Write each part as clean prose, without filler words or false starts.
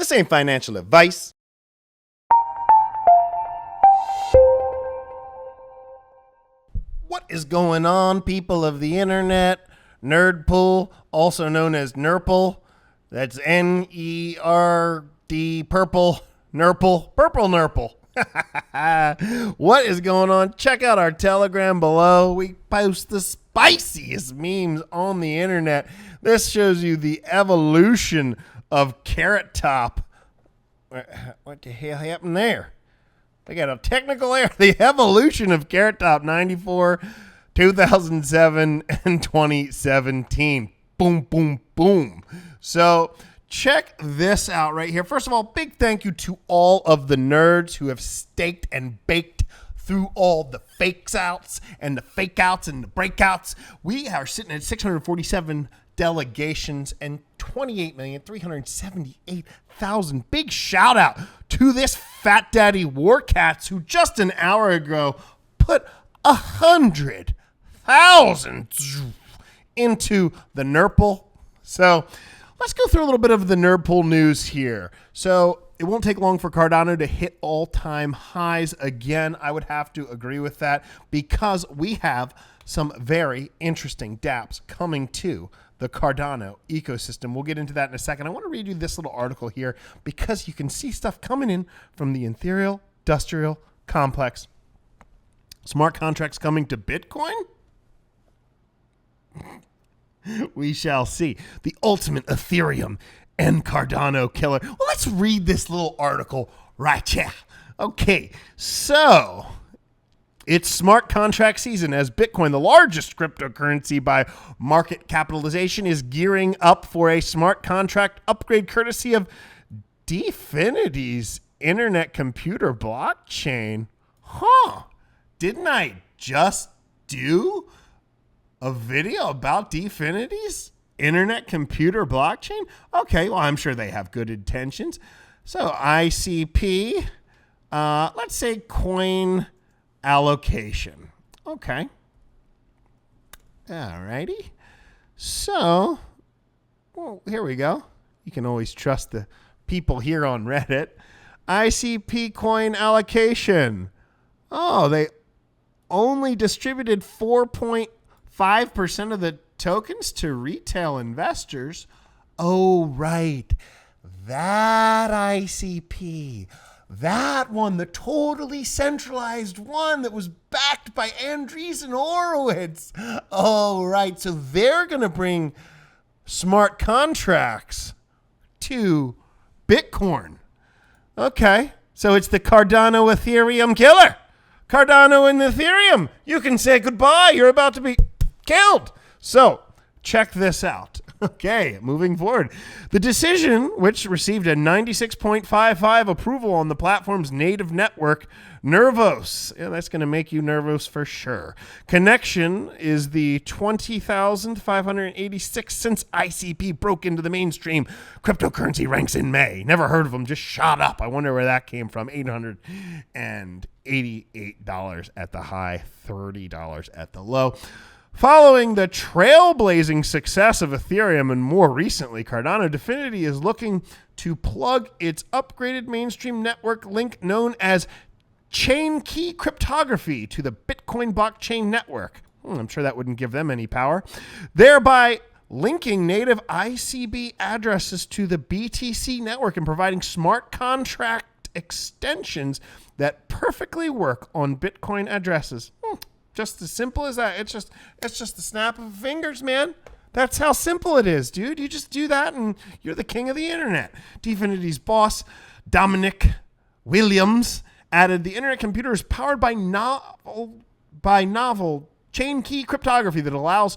This ain't financial advice. What is going on, people of the internet? Nerdpool, also known as Nurple. That's N-E-R-D purple, Nurple, purple Nurple. What is going on? Check out our Telegram below. We post the spiciest memes on the internet. This shows you the evolution of Carrot Top. What the hell happened there? They got a technical error. The evolution of Carrot Top 94, 2007, and 2017. Boom, boom, boom. So check this out right here. First of all, big thank you to all of the nerds who have staked and baked through all the fakes outs and the fake outs and the breakouts. We are sitting at 647 delegations and 28,378,000. Big shout out to this Fat Daddy Warcats who just an hour ago put 100,000 into the Nurple. So let's go through a little bit of the Nerdpool news here. So it won't take long for Cardano to hit all-time highs again. I would have to agree with that because we have some very interesting dApps coming to the Cardano ecosystem. We'll get into that in a second. I want to read you this little article here because you can see stuff coming in from the ethereal industrial complex. Smart contracts coming to Bitcoin? We shall see. The ultimate Ethereum and Cardano killer. Well, let's read this little article right here. Okay, so it's smart contract season as Bitcoin, the largest cryptocurrency by market capitalization, is gearing up for a smart contract upgrade courtesy of Dfinity's internet computer blockchain. Huh. Didn't I just do a video about Dfinity's internet computer blockchain? Okay, well, I'm sure they have good intentions. So ICP, let's say coin allocation. Okay. Alrighty. So, well, here we go. You can always trust the people here on Reddit. ICP coin allocation. Oh, they only distributed 4.5% of the tokens to retail investors. Oh, right. That ICP. That one, the totally centralized one that was backed by Andreessen Horowitz. Oh, right. So they're going to bring smart contracts to Bitcoin. Okay. So it's the Cardano Ethereum killer. Cardano and Ethereum. You can say goodbye. You're about to be killed. So check this out. Okay, moving forward. The decision, which received a 96.55 approval on the platform's native network, Nervos. Yeah, that's going to make you nervous for sure. Connection is the 20,586 since ICP broke into the mainstream cryptocurrency ranks in May. Never heard of them, just shot up. I wonder where that came from. $888 at the high, $30 at the low. Following the trailblazing success of Ethereum and more recently Cardano, Dfinity is looking to plug its upgraded mainstream network link known as chain key cryptography to the Bitcoin blockchain network. I'm sure that wouldn't give them any power. Thereby linking native ICB addresses to the BTC network and providing smart contract extensions that perfectly work on Bitcoin addresses. Just as simple as that. It's just the snap of fingers, man. That's how simple it is, dude. You just do that and you're the king of the internet. Dfinity's boss, Dominic Williams, added the internet computer is powered by novel chain key cryptography that allows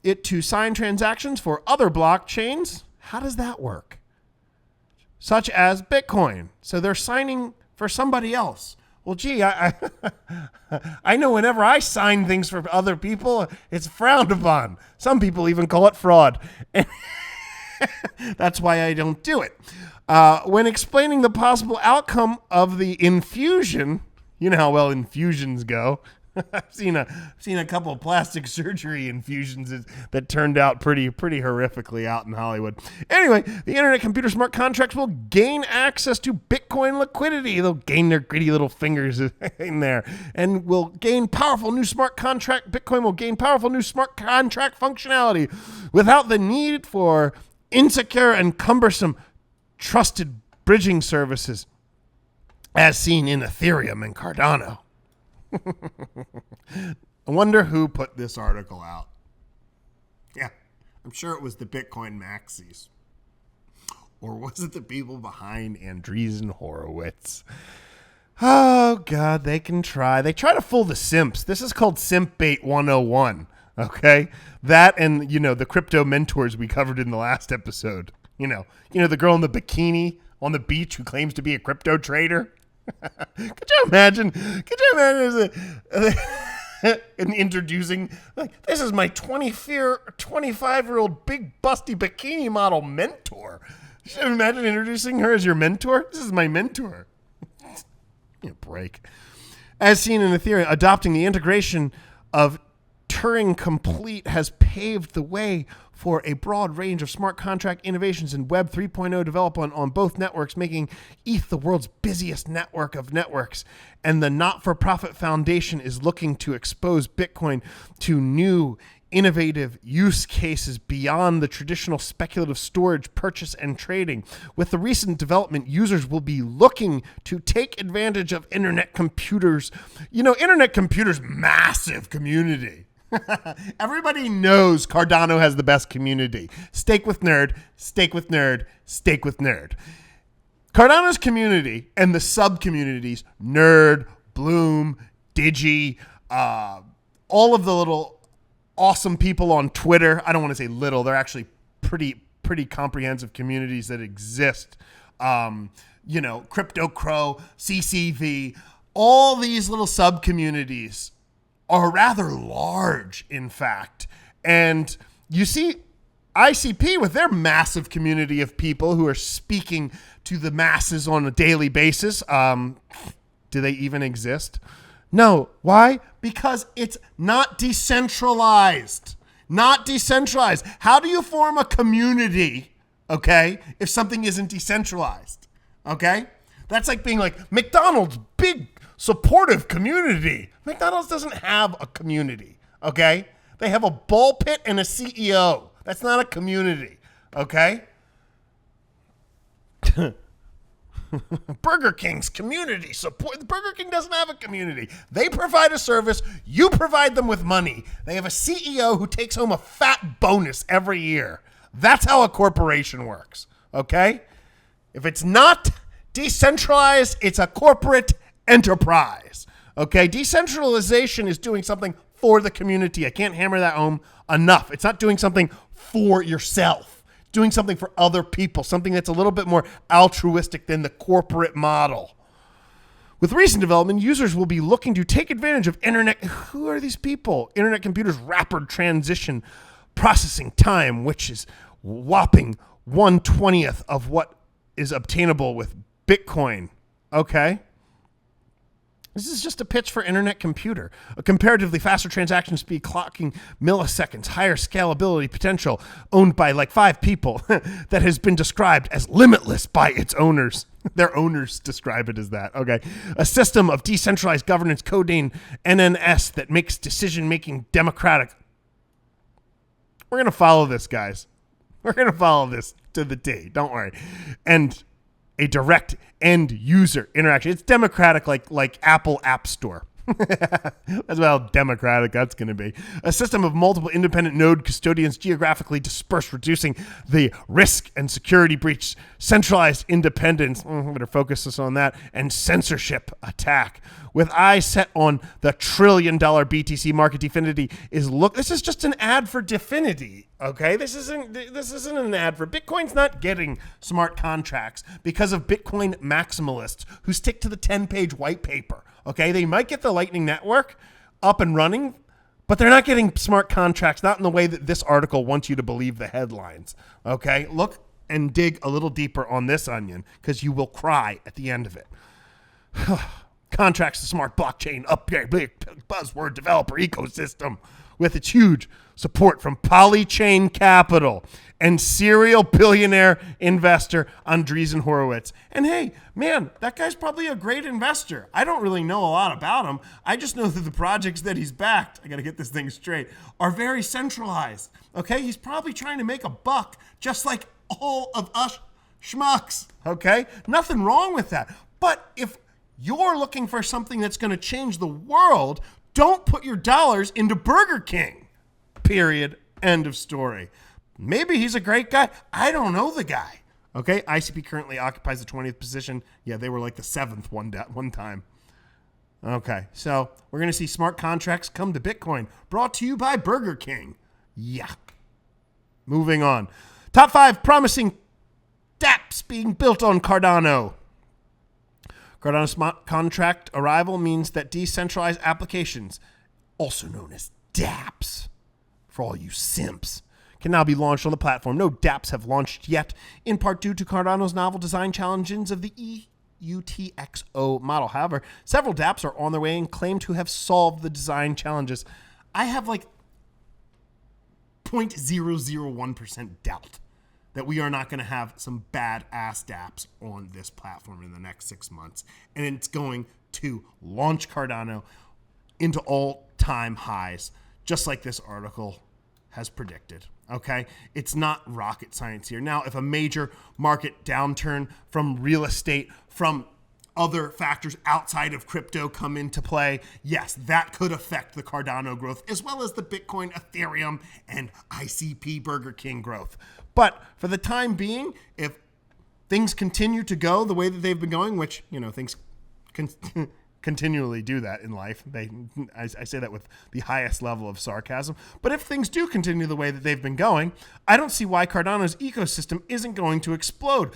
it to sign transactions for other blockchains. How does that work? Such as Bitcoin. So they're signing for somebody else. Well, gee, I know whenever I sign things for other people, it's frowned upon. Some people even call it fraud. That's why I don't do it. When explaining the possible outcome of the infusion, you know how well infusions go. I've seen a couple of plastic surgery infusions that turned out pretty horrifically out in Hollywood. Anyway, the Internet Computer Smart Contracts will gain access to Bitcoin liquidity. They'll gain their gritty little fingers in there, and will gain powerful new smart contract. Bitcoin will gain powerful new smart contract functionality without the need for insecure and cumbersome trusted bridging services, as seen in Ethereum and Cardano. I wonder who put this article out. Yeah, I'm sure it was the Bitcoin maxis. Or was it the people behind Andreessen Horowitz? Oh, God, they can try. They try to fool the simps. This is called Simp Bait 101, okay? That and, the crypto mentors we covered in the last episode. You know, the girl in the bikini on the beach who claims to be a crypto trader. Could you imagine and introducing, like, this is my 25-year-old big busty bikini model mentor. You should imagine introducing her as your mentor. This is my mentor. Break. As seen in Ethereum, adopting the integration of Turing Complete has paved the way for a broad range of smart contract innovations in Web 3.0 development on both networks, making ETH the world's busiest network of networks. And the not-for-profit foundation is looking to expose Bitcoin to new, innovative use cases beyond the traditional speculative storage, purchase, and trading. With the recent development, users will be looking to take advantage of Internet Computers. Internet Computers' massive community. Everybody knows Cardano has the best community. Stake with nerd, stake with nerd, stake with nerd. Cardano's community and the sub-communities, Nerd, Bloom, Digi, all of the little awesome people on Twitter. I don't want to say little. They're actually pretty comprehensive communities that exist. Crypto Crow, CCV, all these little sub-communities are rather large, in fact. And you see ICP with their massive community of people who are speaking to the masses on a daily basis. Do they even exist? No. Why? Because it's not decentralized. Not decentralized. How do you form a community, okay, if something isn't decentralized? Okay? That's like being like McDonald's, big supportive community. McDonald's doesn't have a community, okay? They have a ball pit and a CEO. That's not a community, okay? Burger King's community support. Burger King doesn't have a community. They provide a service. You provide them with money. They have a CEO who takes home a fat bonus every year. That's how a corporation works, okay? If it's not decentralized, it's a corporate enterprise. Okay, decentralization is doing something for the community. I can't hammer that home enough. It's not doing something for yourself. It's doing something for other people, something that's a little bit more altruistic than the corporate model. With recent development, users will be looking to take advantage of who are these people? Internet Computers' rapid transition processing time, which is whopping 1/20th of what is obtainable with Bitcoin. Okay. This is just a pitch for Internet Computer. A comparatively faster transaction speed, clocking milliseconds, higher scalability potential, owned by like 5 people, that has been described as limitless by its owners. Their owners describe it as that. Okay. A system of decentralized governance, codenamed NNS, that makes decision-making democratic. We're going to follow this, guys. We're going to follow this to the T. Don't worry. And a direct end user interaction. It's democratic like Apple App Store. That's how democratic that's going to be. A system of multiple independent node custodians geographically dispersed, reducing the risk and security breach, centralized independence, better focus us on that, and censorship attack. With eyes set on the $1 trillion BTC market, Definity this is just an ad for Definity, okay? This isn't an ad for Bitcoin's not getting smart contracts because of Bitcoin maximalists who stick to the 10-page white paper. Okay, they might get the Lightning Network up and running, but they're not getting smart contracts, not in the way that this article wants you to believe the headlines. Okay, look and dig a little deeper on this onion because you will cry at the end of it. contracts, the smart blockchain upgrade, big buzzword developer ecosystem with its huge support from Polychain Capital and serial billionaire investor Andreessen Horowitz. And hey, man, that guy's probably a great investor. I don't really know a lot about him. I just know that the projects that he's backed, I got to get this thing straight, are very centralized. Okay, he's probably trying to make a buck just like all of us schmucks. Okay, nothing wrong with that. But if you're looking for something that's going to change the world, don't put your dollars into Burger King. Period. End of story. Maybe he's a great guy. I don't know the guy. Okay, ICP currently occupies the 20th position. Yeah, they were like the 7th one time. Okay, so we're going to see smart contracts come to Bitcoin. Brought to you by Burger King. Yeah. Moving on. Top 5 promising dApps being built on Cardano. Cardano smart contract arrival means that decentralized applications, also known as dApps, for all you simps, can now be launched on the platform. No dApps have launched yet, in part due to Cardano's novel design challenges of the UTXO model. However, several dApps are on their way and claim to have solved the design challenges. I have like 0.001% doubt that we are not going to have some badass dApps on this platform in the next 6 months. And it's going to launch Cardano into all-time highs, just like this article has predicted. Okay? It's not rocket science here. Now, if a major market downturn from real estate, from other factors outside of crypto come into play, yes, that could affect the Cardano growth, as well as the Bitcoin, Ethereum, and ICP Burger King growth. But for the time being, if things continue to go the way that they've been going, which, you know, things continually do that in life. I say that with the highest level of sarcasm. But if things do continue the way that they've been going, I don't see why Cardano's ecosystem isn't going to explode.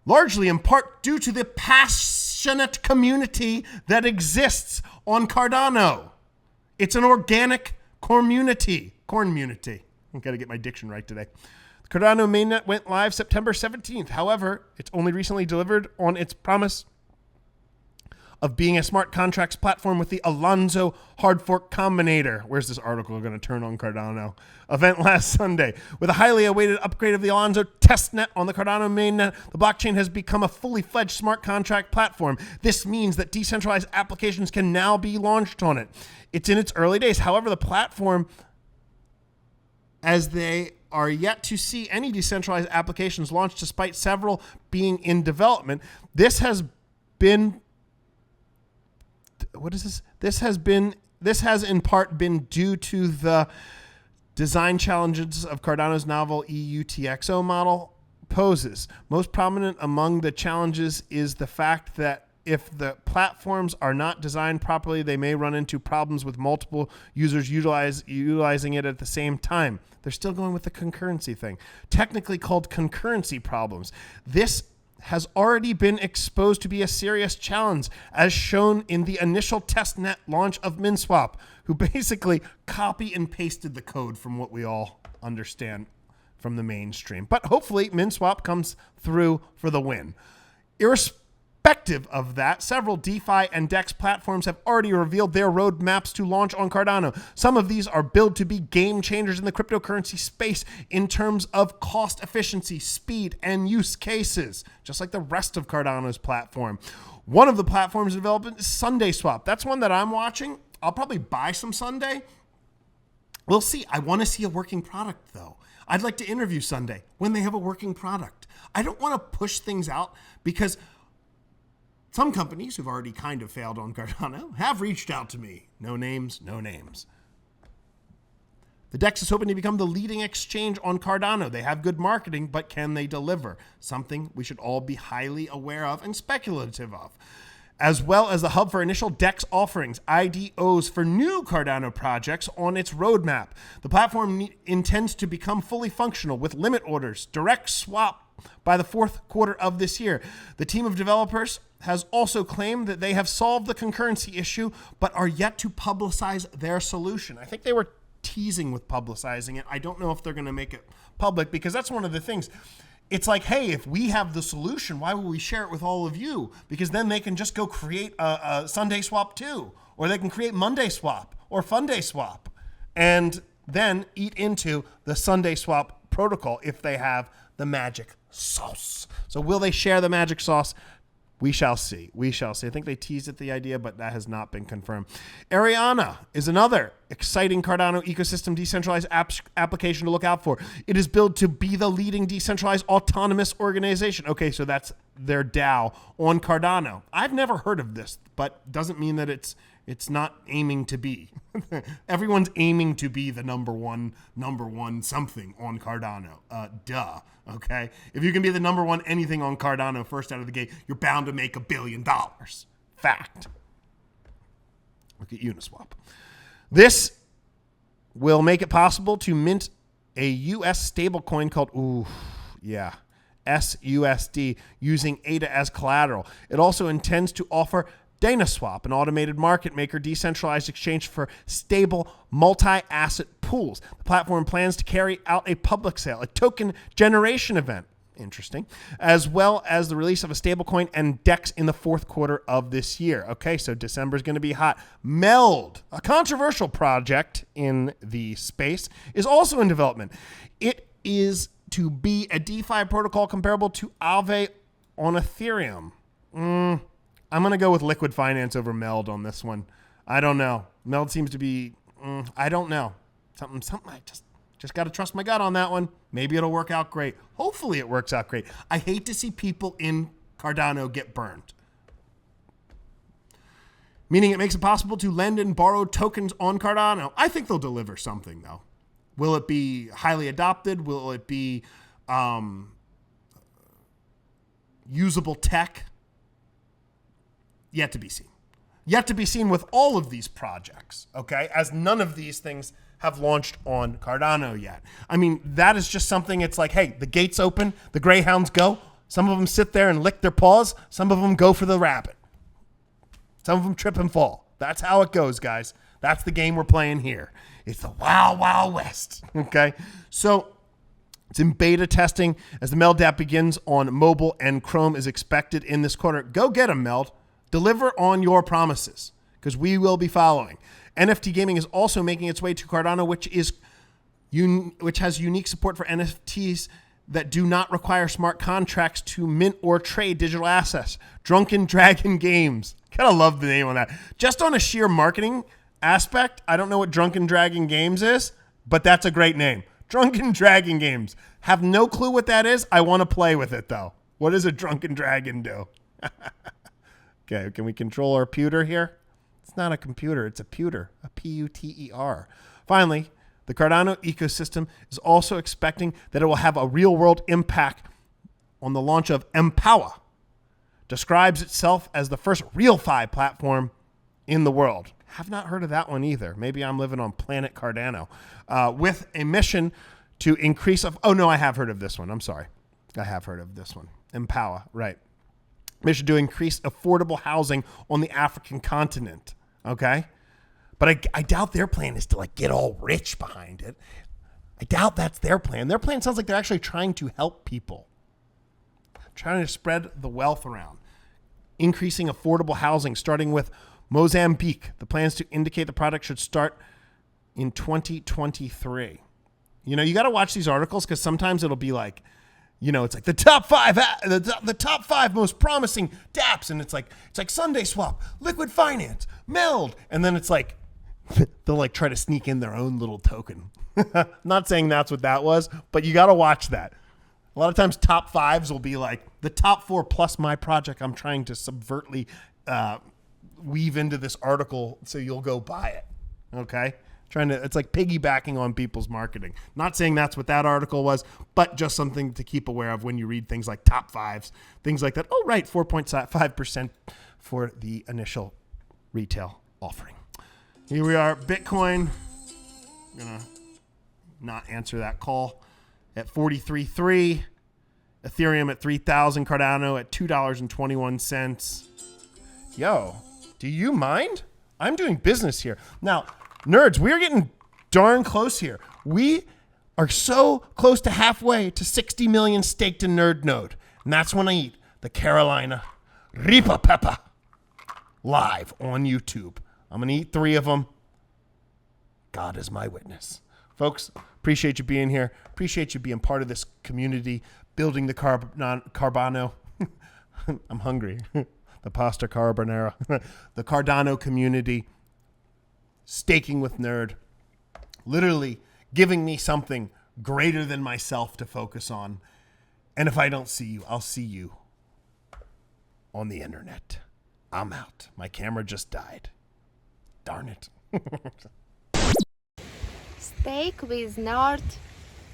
Largely in part due to the passionate community that exists on Cardano. It's an organic community. Cornmunity. I've got to get my diction right today. The Cardano mainnet went live September 17th. However, it's only recently delivered on its promise of being a smart contracts platform with the Alonzo hard fork combinator. Where's this article going to turn on Cardano? Event last Sunday. With a highly awaited upgrade of the Alonzo testnet on the Cardano mainnet, the blockchain has become a fully fledged smart contract platform. This means that decentralized applications can now be launched on it. It's in its early days. However, the platform, as they are yet to see any decentralized applications launched despite several being in development, this has in part been due to the design challenges of Cardano's novel EUTXO model poses. Most prominent among the challenges is the fact that if the platforms are not designed properly, they may run into problems with multiple users utilizing it at the same time. They're still going with the concurrency thing, technically called concurrency problems. This has already been exposed to be a serious challenge, as shown in the initial testnet launch of MinSwap, who basically copy and pasted the code from what we all understand from the mainstream. But hopefully MinSwap comes through for the win. Irrespective of that, several DeFi and DEX platforms have already revealed their roadmaps to launch on Cardano. Some of these are billed to be game changers in the cryptocurrency space in terms of cost efficiency, speed, and use cases, just like the rest of Cardano's platform. One of the platforms in development is SundaySwap. That's one that I'm watching. I'll probably buy some Sunday. We'll see. I want to see a working product, though. I'd like to interview Sunday when they have a working product. I don't want to push things out because some companies who've already kind of failed on Cardano have reached out to me. No names, no names. The DEX is hoping to become the leading exchange on Cardano. They have good marketing, but can they deliver? Something we should all be highly aware of and speculative of. As well as the hub for initial DEX offerings, IDOs for new Cardano projects on its roadmap. The platform intends to become fully functional with limit orders, direct swap by the fourth quarter of this year. The team of developers has also claimed that they have solved the concurrency issue, but are yet to publicize their solution. I think they were teasing with publicizing it. I don't know if they're going to make it public, because that's one of the things. it's like, hey, if we have the solution, why would we share it with all of you? Because then they can just go create a Sunday swap too, or they can create Monday swap or Funday swap, and then eat into the Sunday swap protocol if they have the magic sauce. So will they share the magic sauce? We shall see. We shall see. I think they teased at the idea, but that has not been confirmed. Ariana is another exciting Cardano ecosystem decentralized application to look out for. It is built to be the leading decentralized autonomous organization. Okay, so that's their DAO on Cardano. I've never heard of this, but doesn't mean that it's not aiming to be. Everyone's aiming to be the number one something on Cardano. Duh. Okay. If you can be the number one anything on Cardano first out of the gate, you're bound to make $1 billion. Fact. Look at Uniswap. This will make it possible to mint a US stablecoin called SUSD using ADA as collateral. It also intends to offer DanaSwap, an automated market maker decentralized exchange for stable multi-asset pools. The platform plans to carry out a public sale, a token generation event, interesting, as well as the release of a stablecoin and DEX in the fourth quarter of this year. Okay, so December is going to be hot. Meld, a controversial project in the space, is also in development. It is to be a DeFi protocol comparable to Aave on Ethereum. I'm going to go with Liquid Finance over Meld on this one. I don't know. Meld seems to be, I don't know. Something I just got to trust my gut on that one. Maybe it'll work out great. Hopefully it works out great. I hate to see people in Cardano get burned. Meaning it makes it possible to lend and borrow tokens on Cardano. I think they'll deliver something, though. Will it be highly adopted? Will it be usable tech? Yet to be seen. Yet to be seen with all of these projects, okay? As none of these things have launched on Cardano yet. I mean, that is just something, it's like, hey, the gates open, the greyhounds go. Some of them sit there and lick their paws. Some of them go for the rabbit. Some of them trip and fall. That's how it goes, guys. That's the game we're playing here. It's the Wild Wild West, okay? So it's in beta testing as the Meld app begins on mobile and Chrome is expected in this quarter. Go get them, Meld. Deliver on your promises, because we will be following. NFT gaming is also making its way to Cardano, which has unique support for NFTs that do not require smart contracts to mint or trade digital assets. Drunken Dragon Games. Gotta love the name on that. Just on a sheer marketing aspect, I don't know what Drunken Dragon Games is, but that's a great name. Drunken Dragon Games. Have no clue what that is. I want to play with it, though. What does a Drunken Dragon do? Okay, can we control our pewter here? It's not a computer, it's a pewter, a P-U-T-E-R. Finally, the Cardano ecosystem is also expecting that it will have a real-world impact on the launch of Empower. Describes itself as the first RealFi platform in the world. Have not heard of that one either. Maybe I'm living on planet Cardano. With a mission to increase oh no, I have heard of this one. I'm sorry. I have heard of this one. Empower, right. Mission to increase affordable housing on the African continent. Okay? But I doubt their plan is to like get all rich behind it. I doubt that's their plan. Their plan sounds like they're actually trying to help people. Trying to spread the wealth around. Increasing affordable housing, starting with Mozambique. The plans to indicate the product should start in 2023. You know, you got to watch these articles because sometimes it'll be like, you know, it's like the top five most promising dApps, and it's like Sunday Swap, Liquid Finance, Meld, and then it's like they'll like try to sneak in their own little token. Not saying that's what that was, but you got to watch that. A lot of times top fives will be like the top 4 plus my project I'm trying to subvertly weave into this article so you'll go buy it. Okay? It's like piggybacking on people's marketing. Not saying that's what that article was, but just something to keep aware of when you read things like top fives, things like that. Oh, right, 4.5% for the initial retail offering. Here we are, Bitcoin. I'm going to not answer that call at 43.3. Ethereum at 3,000. Cardano at $2.21. Yo, do you mind? I'm doing business here. Now, nerds, we're getting darn close here. We are so close to halfway to 60 million staked in Nerd Node. And that's when I eat the Carolina Reaper Pepper live on YouTube. I'm going to eat 3 of them. God is my witness. Folks, appreciate you being here. Appreciate you being part of this community, building the Carbano. I'm hungry. The pasta carbonara. The Cardano community. Staking with Nerd. Literally giving me something greater than myself to focus on. And if I don't see you, I'll see you on the internet. I'm out. My camera just died. Darn it. Steak with Nerd